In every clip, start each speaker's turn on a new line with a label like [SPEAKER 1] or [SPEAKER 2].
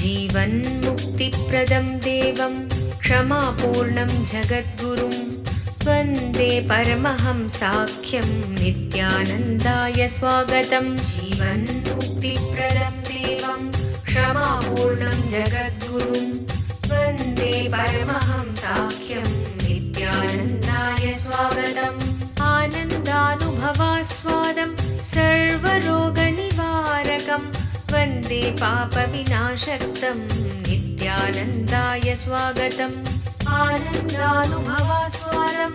[SPEAKER 1] जीवन्मुक्तिप्रदं देवं क्षमापूर्णं जगद्गुरुं वन्दे परमहंसाख्यं नित्यानन्दाय स्वागतं। जीवन्मुक्तिप्रदं देवं क्षमापूर्णं जगद्गुरुं वन्दे परमहंसाख्यं नित्यानन्दाय स्वागतम्। आनन्दानुभवास्वादं सर्वरोगनिवारकं वन्दे पापविनाशक्तं नित्यानन्दाय स्वागतम्। आनन्दानुभवास्वादं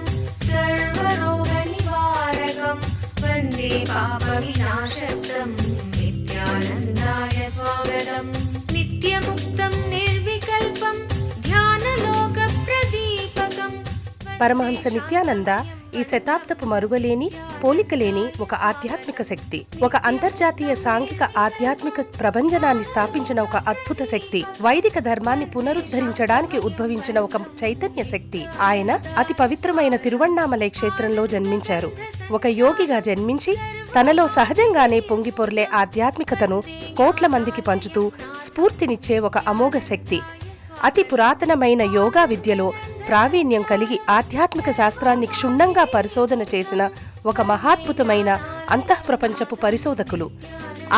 [SPEAKER 1] सर्वरोगनिवारकं वन्दे पापविनाशक्तं नित्यानन्दाय स्वागतम्। नित्यमुक्तं निर्विकल्पं ध्यानलोकप्रदीपकम्।
[SPEAKER 2] పరమహంస నిత్యానంద ఈ శతాబ్దపు మరువలేని పోలికలేని ఒక ఆధ్యాత్మిక శక్తి, ఒక అంతర్జాతీయ సాంఘిక ఆధ్యాత్మిక ప్రభంజనాన్ని స్థాపించిన ఒక అద్భుత శక్తి, వైదిక ధర్మాన్ని పునరుద్ధరించడానికి ఉద్భవించిన ఒక చైతన్య శక్తి. ఆయన అతి పవిత్రమైన తిరువణ్ణామలై క్షేత్రంలో జన్మించారు. ఒక యోగిగా జన్మించి తనలో సహజంగానే పొంగిపొర్లే ఆధ్యాత్మికతను కోట్ల మందికి పంచుతూ స్ఫూర్తినిచ్చే ఒక అమోఘ శక్తి. అతి పురాతనమైన యోగా విద్యలో ప్రావీణ్యం కలిగి ఆధ్యాత్మిక శాస్త్రాన్ని క్షుణ్ణంగా పరిశోధన చేసిన ఒక మహాద్భుతమైన అంతఃప్రపంచపు పరిశోధకులు,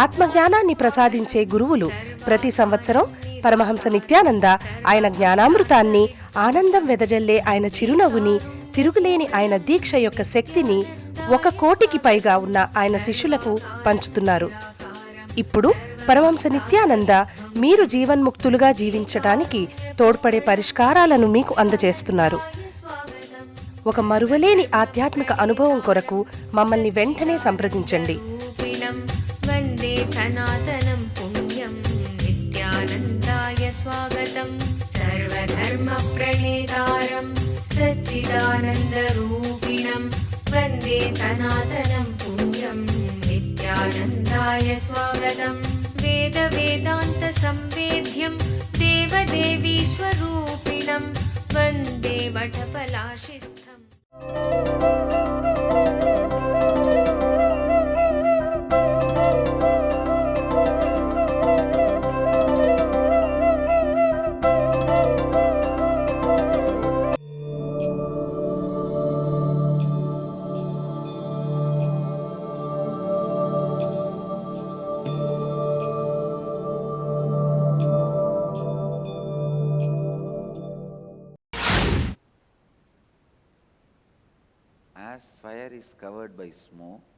[SPEAKER 2] ఆత్మజ్ఞానాన్ని ప్రసాదించే గురువులు. ప్రతి సంవత్సరం పరమహంస నిత్యానంద ఆయన జ్ఞానామృతాన్ని, ఆనందం వెదజల్లే ఆయన చిరునవ్వుని, తిరుగులేని ఆయన దీక్ష యొక్క శక్తిని 1 కోటికి పైగా ఉన్న ఆయన శిష్యులకు పంచుతున్నారు. ఇప్పుడు పరమహంస నిత్యానంద మీరు జీవన్ముక్తులుగా జీవించటానికి తోడ్పడే పరిష్కారాలను మీకు అందజేస్తున్నారు. ఒక మరువలేని ఆధ్యాత్మిక అనుభవం కొరకు మమ్మల్ని వెంటనే సంప్రదించండి.
[SPEAKER 1] వందే సనాతనం పుణ్యం నిత్యానందాయ స్వాగతం. సర్వధర్మ ప్రణేతారం సచ్చిదానంద రూపిణం వందే సనాతనం పుణ్యం నిత్యానందాయ స్వాగతం. వేద వేదాంత సంవేద్యం దేవదేవీ స్వరూపిణం వందే వటపలాశిస్థం.
[SPEAKER 3] As fire is covered by smoke,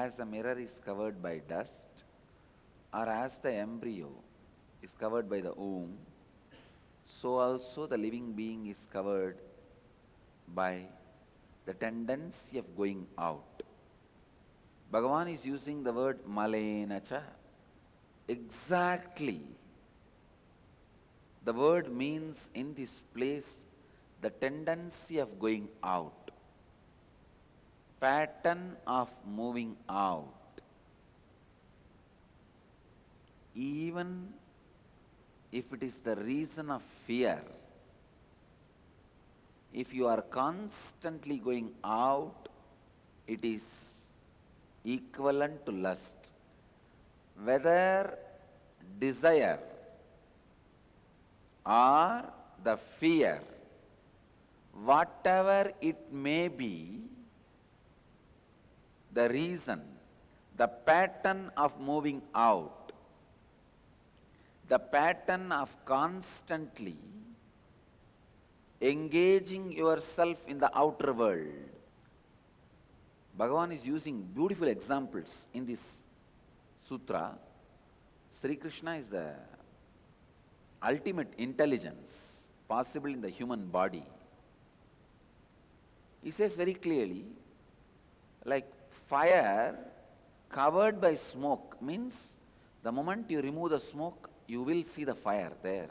[SPEAKER 3] as the mirror is covered by dust, or as the embryo is covered by the womb, so also the living being is covered by the tendency of going out. Bhagavan is using the word malenacha. Exactly. The word means in this place the tendency of going out, pattern of moving out. Even if it is the reason of fear, if you are constantly going out, it is equivalent to lust. Whether desire or the fear, whatever it may be, the reason, the pattern of moving out, the pattern of constantly engaging yourself in the outer world. Bhagavan is using beautiful examples in this sutra. Sri Krishna is the ultimate intelligence possible in the human body. He says very clearly, like fire covered by smoke means the moment you remove the smoke, you will see the fire there.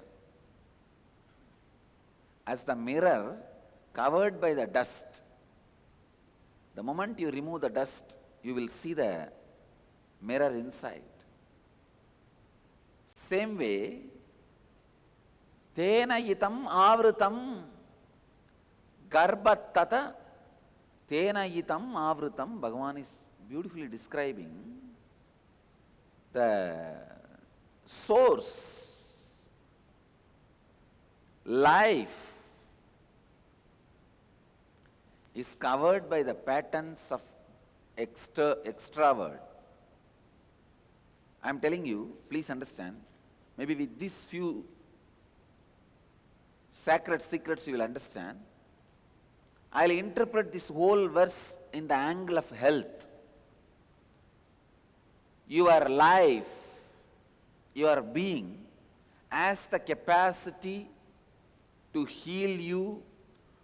[SPEAKER 3] As the mirror covered by the dust, the moment you remove the dust, you will see the mirror inside. Same way, tena itam avrutam garbhatata tena itam avrutam. Bhagavan is beautifully describing the, source, life, is covered by the patterns of extrovert. I am telling you, please understand, maybe with these few sacred secrets you will understand. I will interpret this whole verse in the angle of health. Your life, your being, has the capacity to heal you,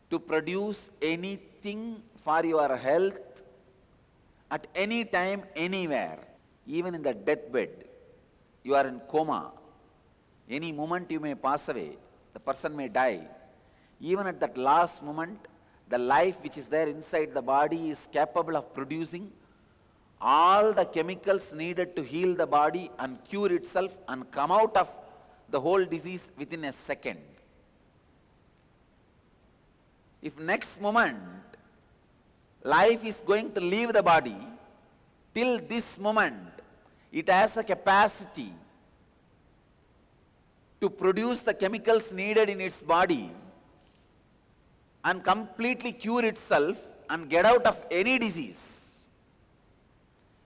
[SPEAKER 3] to produce anything for your health at any time, anywhere. Even in the deathbed, you are in coma. Any moment you may pass away, the person may die. Even at that last moment, the life which is there inside the body is capable of producing all the chemicals needed to heal the body and cure itself and come out of the whole disease within a second. If next moment life is going to leave the body, till this moment it has a capacity to produce the chemicals needed in its body and completely cure itself and get out of any disease,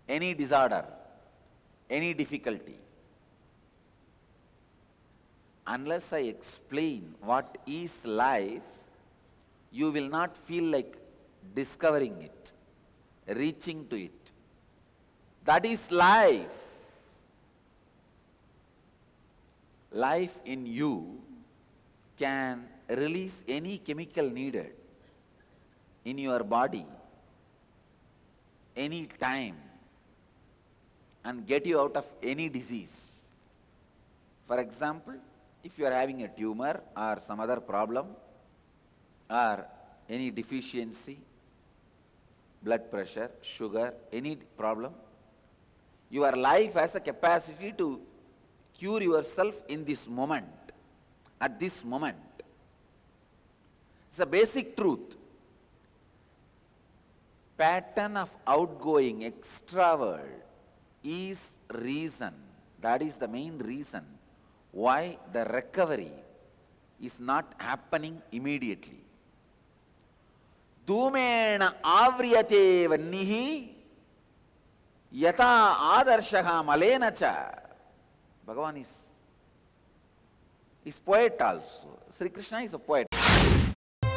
[SPEAKER 3] any disorder, any difficulty. Unless I explain what is life, you will not feel like discovering it, reaching to it. That is life. Life in you can release any chemical needed in your body any time and get you out of any disease. For example, if you are having a tumor or some other problem or any deficiency, blood pressure, sugar, any problem, your life has a capacity to cure yourself in this moment, at this moment. It's a basic truth. Pattern of outgoing extrovert is reason, that is the main reason why the recovery is not happening immediately. Dhumena avriyate vannihi yata adarshaha malena cha. Bhagavan is poet also. Sri Krishna is a poet.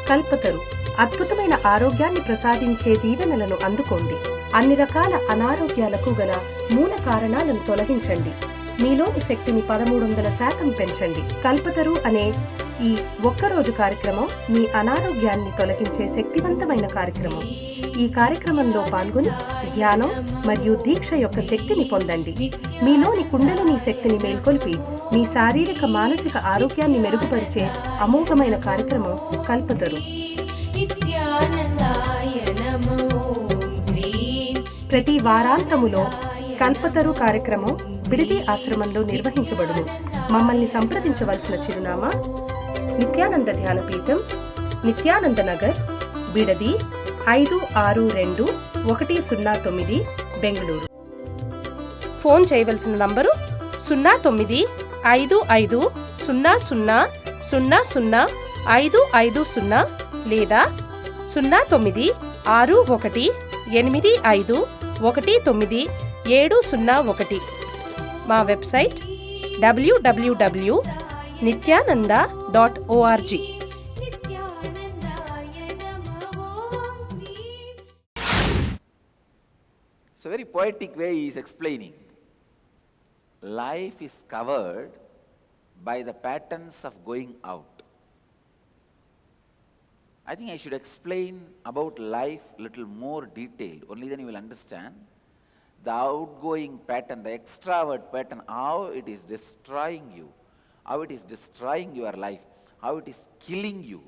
[SPEAKER 2] Kalpataru అద్భుతమైన ఆరోగ్యాన్ని ప్రసాదించే దీవెనలను అందుకోండి. అన్ని రకాల అనారోగ్యాలకు గల మూల కారణాలను తొలగించండి. మీలోని శక్తిని 1300% పెంచండి. కల్పతరు అనే ఈ ఒక్కరోజు కార్యక్రమం మీ అనారోగ్యాన్ని తొలగించే శక్తివంతమైన కార్యక్రమం. ఈ కార్యక్రమంలో పాల్గొని ధ్యానం మరియు దీక్ష యొక్క శక్తిని పొందండి. మీలోని కుండలిని శక్తిని మేల్కొల్పి మీ శారీరక మానసిక ఆరోగ్యాన్ని మెరుగుపరిచే అమోఘమైన కార్యక్రమం కల్పతరు. ప్రతి వారాంతములో కల్పతరు కార్యక్రమం బిడిది ఆశ్రమంలో నిర్వహించబడును. మమ్మల్ని సంప్రదించవలసిన చిరునామా నిత్యానంద ధ్యానపీఠం, నిత్యానంద నగర్, బిడది 562109, బెంగళూరు. ఫోన్ చేయవలసిన నంబరు 095500000550 లేదా 096185190701. మా website www.nithyananda.org.
[SPEAKER 3] It's a very poetic way he is explaining. Life is covered by the patterns of going out. I think I should explain about life little more detailed, only then you will understand the outgoing pattern, the extrovert pattern, how it is destroying you, how it is destroying your life, how it is killing you,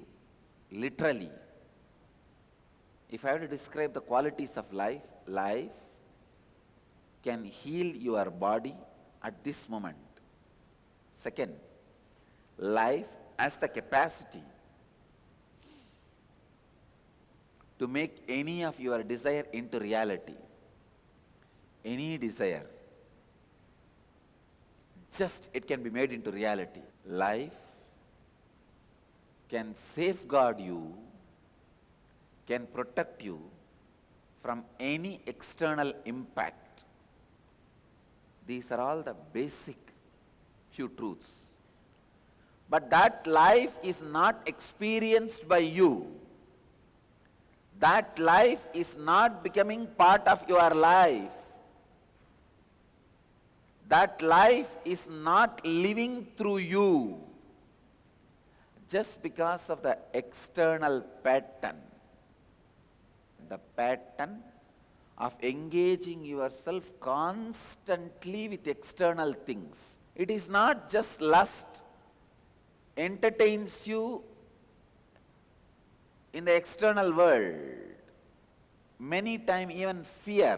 [SPEAKER 3] literally. If I have to describe the qualities of life, life can heal your body at this moment. Second, life has the capacity to make any of your desire into reality. Any desire. just it can be made into reality. Life can safeguard you, can protect you from any external impact. These are all the basic few truths. But that life is not experienced by you. That life is not becoming part of your life. That life is not living through you just because of the external pattern. The pattern of engaging yourself constantly with external things. It is not just lust entertains you in the external world. Many times even fear.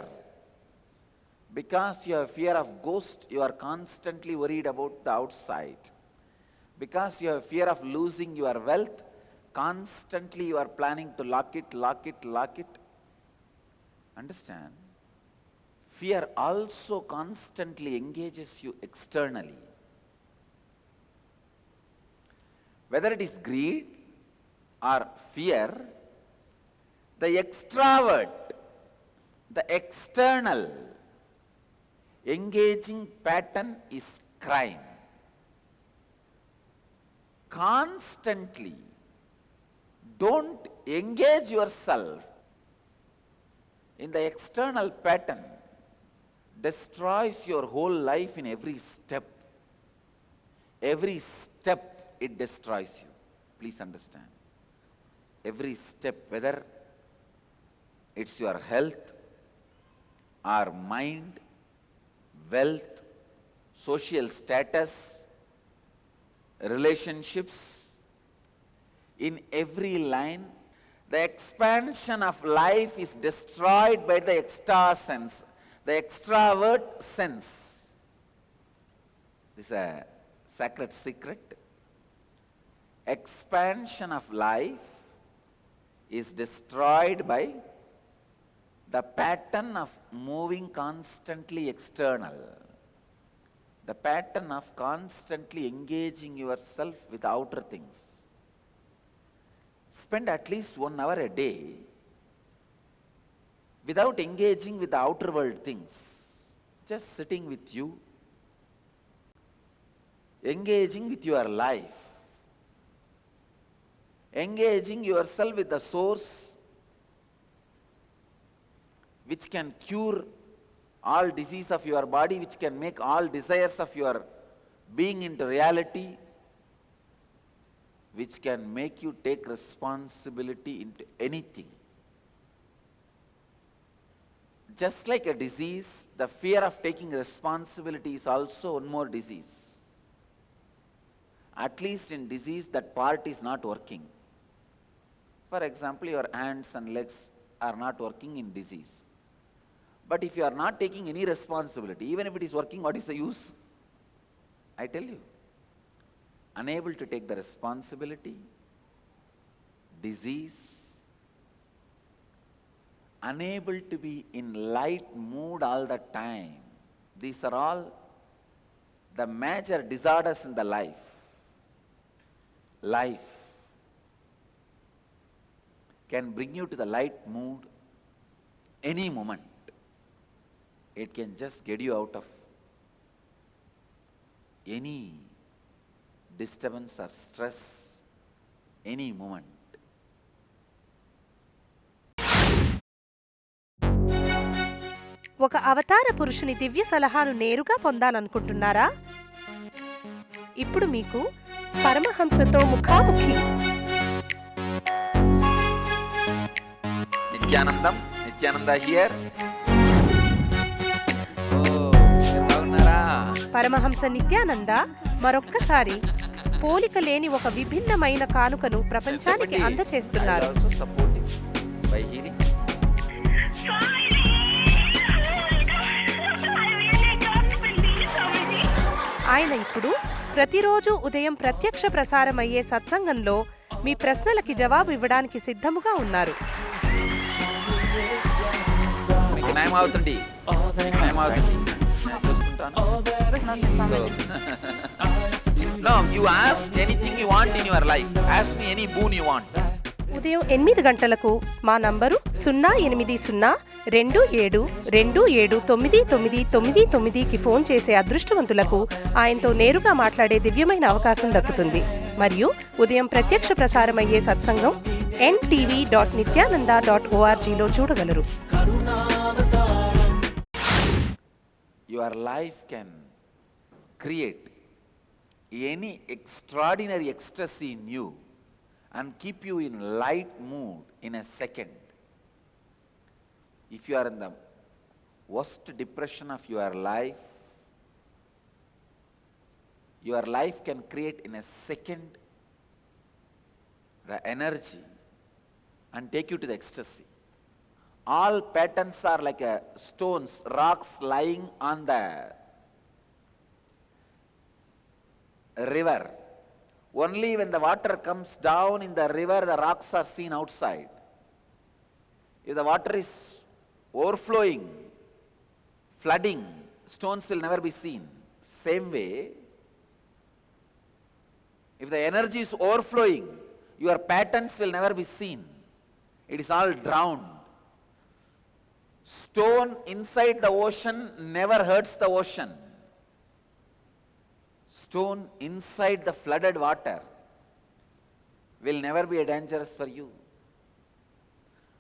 [SPEAKER 3] Because you have fear of ghost, you are constantly worried about the outside. Because you have fear of losing your wealth, constantly you are planning to lock it. Understand? Fear also constantly engages you externally. Whether it is greed or fear, the extravert, the external engaging pattern is crime. Constantly don't engage yourself in the external pattern. Destroys your whole life in every step. Every step it destroys you. Please understand. Every step, whether it's your health or mind, wealth, social status, relationships, in every line, the expansion of life is destroyed by the extra sense, the extravert sense. This is a sacred secret. Expansion of life is destroyed by the pattern of moving constantly external, the pattern of constantly engaging yourself with outer things. Spend at least 1 hour a day without engaging with the outer world things, just sitting with you, engaging with your life, engaging yourself with the source which can cure all disease of your body, which can make all desires of your being into reality, which can make you take responsibility into anything. Just like a disease, the fear of taking responsibility is also one more disease. At least in disease, that part is not working. For example, your hands and legs are not working in disease. But if you are not taking any responsibility, even if it is working, what is the use? I tell you. Unable to take the responsibility, disease, unable to be in light mood all the time. These are all the major disorders in the life. Life can bring you to the light mood any moment. It can just get you out of any disturbance or stress any moment.
[SPEAKER 2] ఒక అవతార పురుషుని దివ్య సలహాను నేరుగా పొందాలనుకుంటున్నారా? ఇప్పుడు మీకు పరమహంసతో ముఖాముఖి.
[SPEAKER 3] Nityananda here.
[SPEAKER 2] Paramahamsa Nityananda మరొక్కసారి పోలిక లేని ఒక విభిన్నమైన కానుకను ప్రపంచానికి అందచేస్తున్నారు. ఆయన ఇప్పుడు ప్రతిరోజు ఉదయం ప్రత్యక్ష ప్రసారమయ్యే సత్సంగంలో మీ ప్రశ్నలకి జవాబు ఇవ్వడానికి సిద్ధముగా ఉన్నారు.
[SPEAKER 3] So, no, you ask anything you want in your life. Ask me any boon you want.
[SPEAKER 2] ఉదయం 8 గంటలకు మా నంబరు 08027279999కి ఫోన్ చేసే అదృష్టవంతులకు ఆయనతో నేరుగా మాట్లాడే దివ్యమైన అవకాశం దక్కుతుంది. మరియు ఉదయం ప్రత్యక్ష ప్రసారమయ్యే సత్సంగం ntv.nithyananda.orgలో చూడగలరు.
[SPEAKER 3] Your life can create any extraordinary ecstasy in you and keep you in light mood in a second. If you are in the worst depression of your life can create in a second the energy and take you to the ecstasy. All patterns are like stones, rocks lying on the river. Only when the water comes down in the river, the rocks are seen outside. If the water is overflowing, flooding, stones will never be seen. Same way, if the energy is overflowing, your patterns will never be seen. It is all drowned. Stone inside the ocean never hurts the ocean. Stone inside the flooded water will never be dangerous for you.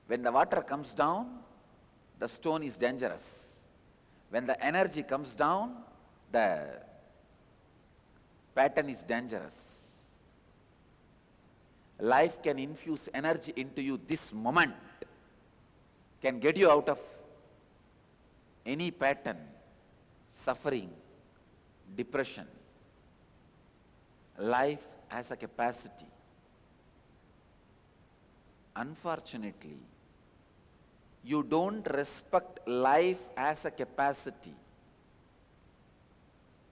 [SPEAKER 3] When the water comes down, the stone is dangerous. When the energy comes down, the pattern is dangerous. Life can infuse energy into you this moment, can get you out of any pattern, suffering, depression. Life has a capacity. Unfortunately, you don't respect life as a capacity.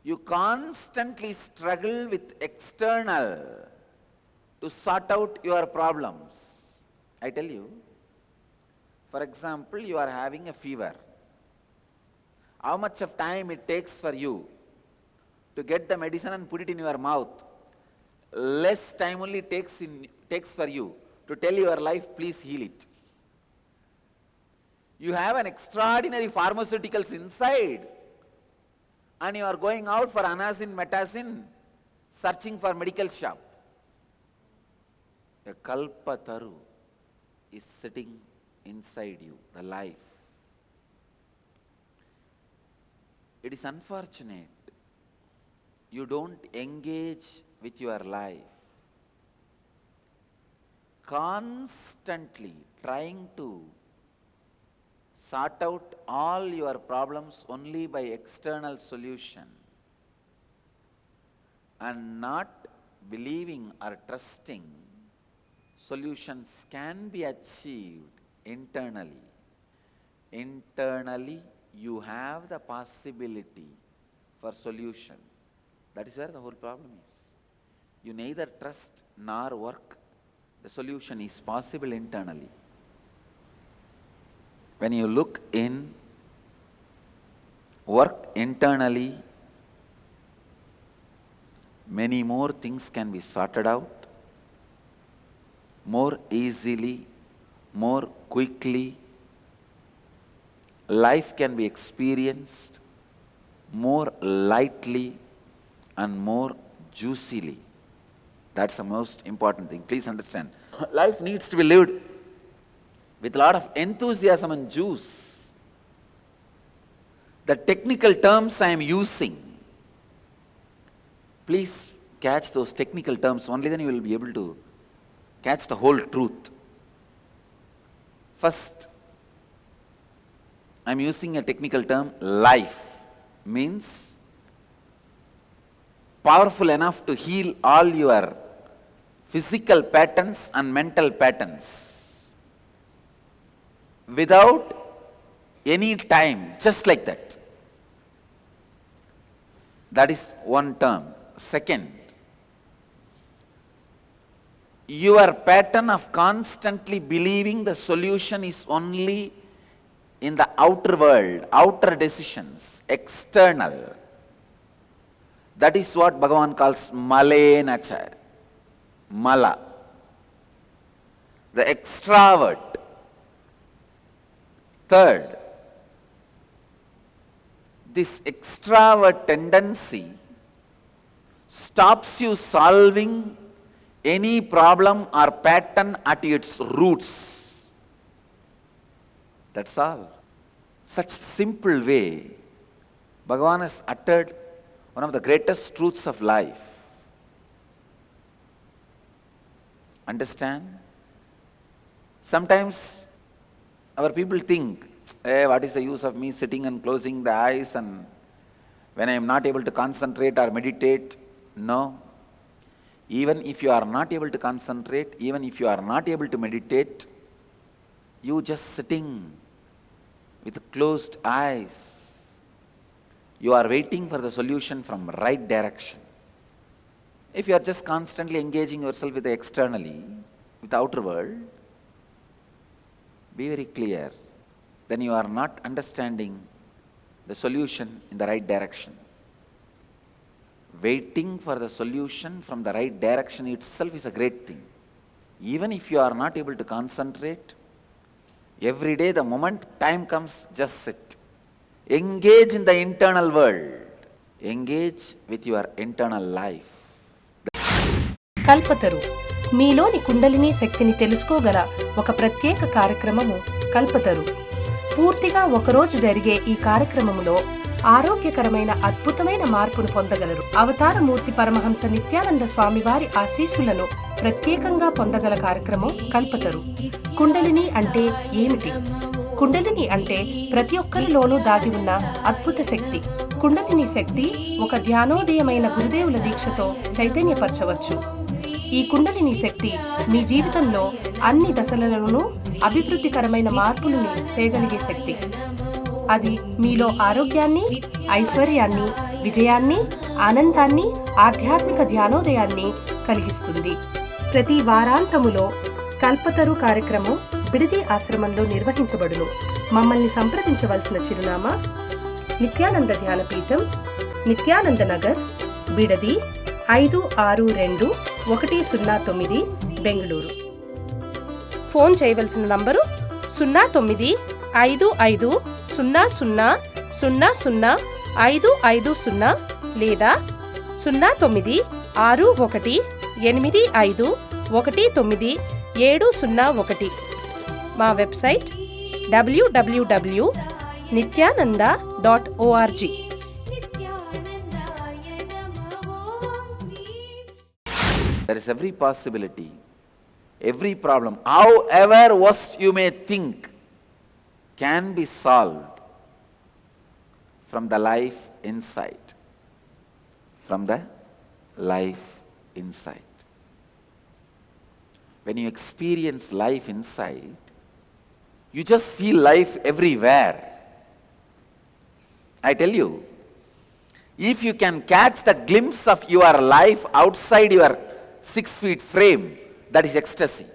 [SPEAKER 3] You constantly struggle with external to sort out your problems. I tell you, for example, you are having a fever. How much of time it takes for you to get the medicine and put it in your mouth? Less time only takes for you to tell your life, please heal it. You have an extraordinary pharmaceuticals inside, and you are going out for anacin, metacin, searching for medical shop. A kalpataru is sitting inside you, the life. It is unfortunate you don't engage with your life. Constantly trying to sort out all your problems only by external solution and not believing or trusting solutions can be achieved internally. Internally, you have the possibility for solution. That is where the whole problem is. You neither trust nor work. The solution is possible internally. When you look in, work internally, many more things can be sorted out more easily, more quickly. Life can be experienced more lightly and more juicily. That's the most important thing. Please understand. Life needs to be lived with a lot of enthusiasm and juice. The technical terms I am using, please catch those technical terms. Only then you will be able to catch the whole truth. First, I am using a technical term. Life means powerful enough to heal all your physical patterns and mental patterns without any time, just like that. That is one term. Second, your pattern of constantly believing the solution is only in the outer world, outer decisions, external, That is what Bhagavan calls malenacha, mala, the extravert. Third, this extravert tendency stops you solving any problem or pattern at its roots. That's all. Such simple way, Bhagavan has uttered one of the greatest truths of life. Understand? Sometimes our people think, hey, what is the use of me sitting and closing the eyes and when I am not able to concentrate or meditate? No. Even if you are not able to concentrate, even if you are not able to meditate, you just sitting with closed eyes, you are waiting for the solution from right direction. If you are just constantly engaging yourself with the externally, with the outer world, be very clear, then you are not understanding the solution in the right direction. Waiting for the solution from the right direction itself is a great thing. Even if you are not able to concentrate, every day the moment time comes, just sit. Engage in the internal world. Engage with your internal life.
[SPEAKER 2] Kalpataru మీలోని కుండలిని శక్తిని తెలుసుకోగల ఒక ప్రత్యేక కార్యక్రమము కల్పతరు. పూర్తిగా ఒకరోజు జరిగే ఈ కార్యక్రమములో ఆరోగ్యకరమైన అద్భుతమైన మార్పును పొందగలరు. అవతారమూర్తి పరమహంస నిత్యానంద స్వామివారి ఆశీస్సులను ప్రత్యేకంగా పొందగల కార్యక్రమం కల్పతరు. కుండలిని అంటే ఏమిటి? కుండలిని అంటే ప్రతి ఒక్కరిలోనూ దాగి ఉన్న అద్భుత శక్తి. కుండలిని శక్తి ఒక ధ్యానోదయమైన గురుదేవుల దీక్షతో చైతన్యపరచవచ్చు. ఈ కుండలిని శక్తి మీ జీవితంలో అన్ని దశలలోనూ అభివృద్ధికరమైన మార్పులను తేగలిగే శక్తి. అది మీలో ఆరోగ్యాన్ని, ఐశ్వర్యాన్ని, విజయాన్ని, ఆనందాన్ని, ఆధ్యాత్మిక ధ్యానోదయాన్ని కలిగిస్తుంది. ప్రతి వారాంతములో కల్పతరు కార్యక్రమం బిడిది ఆశ్రమంలో నిర్వహించబడును. మమ్మల్ని సంప్రదించవలసిన చిరునామా నిత్యానంద ధ్యానపీఠం, నిత్యానంద నగర్, బిడది 562109, బెంగళూరు. ఫోన్ చేయవలసిన నంబరు 095500000550 లేదా 098185190701. మా website www.nithyananda.org.
[SPEAKER 3] There is every possibility, every problem, however worst you may think, can be solved from the life inside. From the life inside. When you experience life inside, you just feel life everywhere. I tell you, if you can catch the glimpse of your life outside your 6 feet frame, that is ecstasy.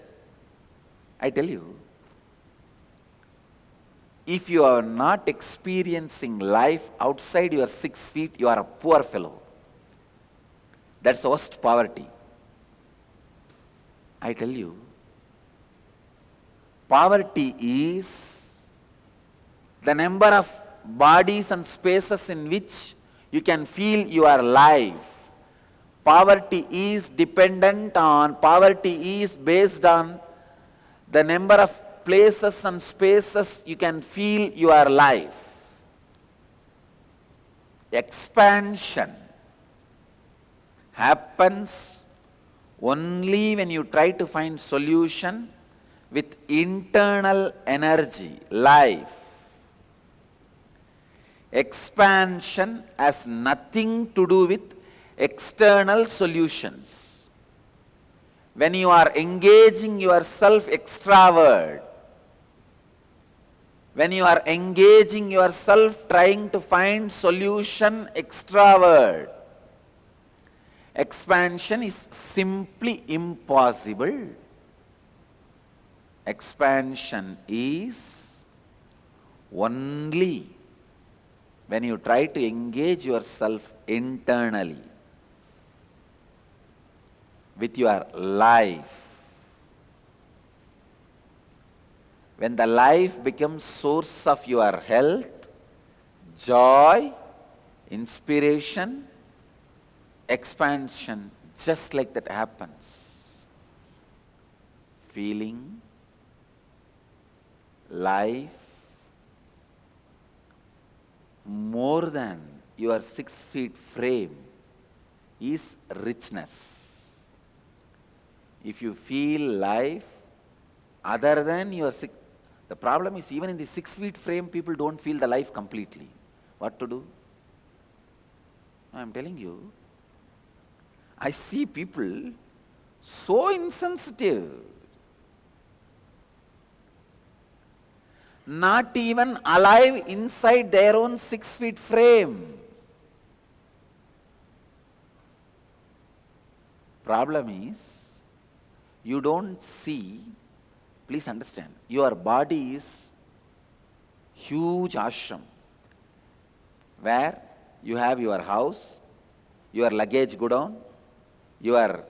[SPEAKER 3] I tell you, if you are not experiencing life outside your 6 feet, you are a poor fellow. That's the worst poverty. I tell you, poverty is the number of bodies and spaces in which you can feel your life. Poverty is dependent on, poverty is based on the number of places and spaces you can feel your life. Expansion happens only when you try to find solution with internal energy, life. Expansion has nothing to do with external solutions. When you are engaging yourself extravert, when you are engaging yourself trying to find solution extravert, expansion is simply impossible. Expansion is only when you try to engage yourself internally. with your life. When the life becomes source of your health, joy, inspiration, expansion, just like that happens. Feeling, life, more than your 6 feet frame is richness. If you feel life other than your the problem is even in the 6 feet frame people don't feel the life completely. What to do? I am telling you, I see people so insensitive, not even alive inside their own 6 feet frame. Problem is, you don't see, please understand, your body is huge ashram, where you have your house, your luggage go down, your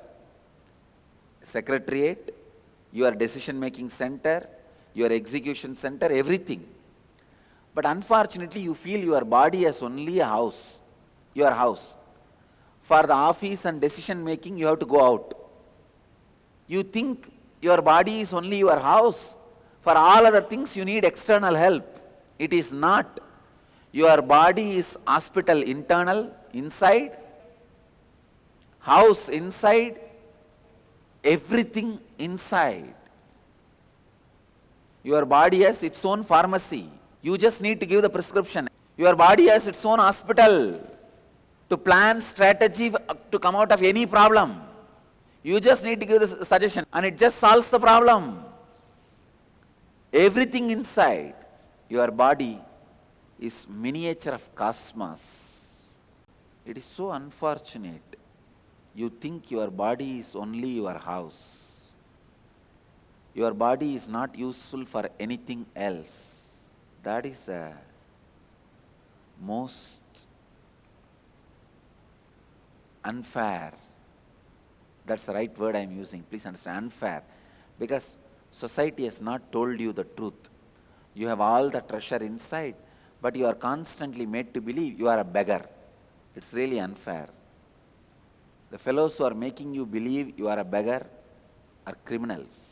[SPEAKER 3] secretariat, your decision making center, your execution center, everything. But unfortunately you feel your body as only a house, your house. For the office and decision making you have to go out. You think your body is only your house. For all other things you need external help. It is not. Your body is hospital internal, inside, house inside, everything inside. Your body has its own pharmacy. You just need to give the prescription. Your body has its own hospital to plan strategy to come out of any problem. You just need to give the suggestion and it just solves the problem. Everything inside your body is miniature of cosmos. It is so unfortunate. You think your body is only your house. Your body is not useful for anything else. That is the most unfair. That's the right word I am using. Please understand, unfair. Because society has not told you the truth. You have all the treasure inside, but you are constantly made to believe you are a beggar. It's really unfair. The fellows who are making you believe you are a beggar are criminals.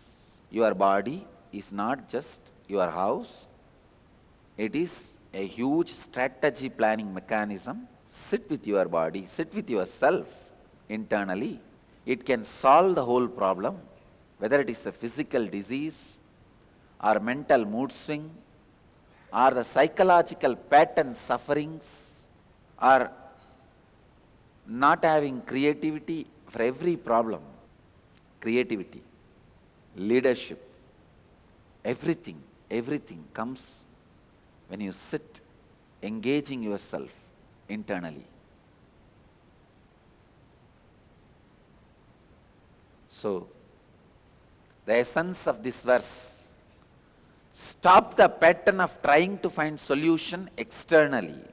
[SPEAKER 3] Your body is not just your house. It is a huge strategy planning mechanism. Sit with your body, sit with yourself internally. It can solve the whole problem, whether it is a physical disease or mental mood swing or the psychological pattern sufferings or not having creativity. For every problem, creativity, leadership, everything comes when you sit engaging yourself internally. So, the essence of this verse, stop the pattern of trying to find solution externally.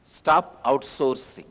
[SPEAKER 3] Stop outsourcing.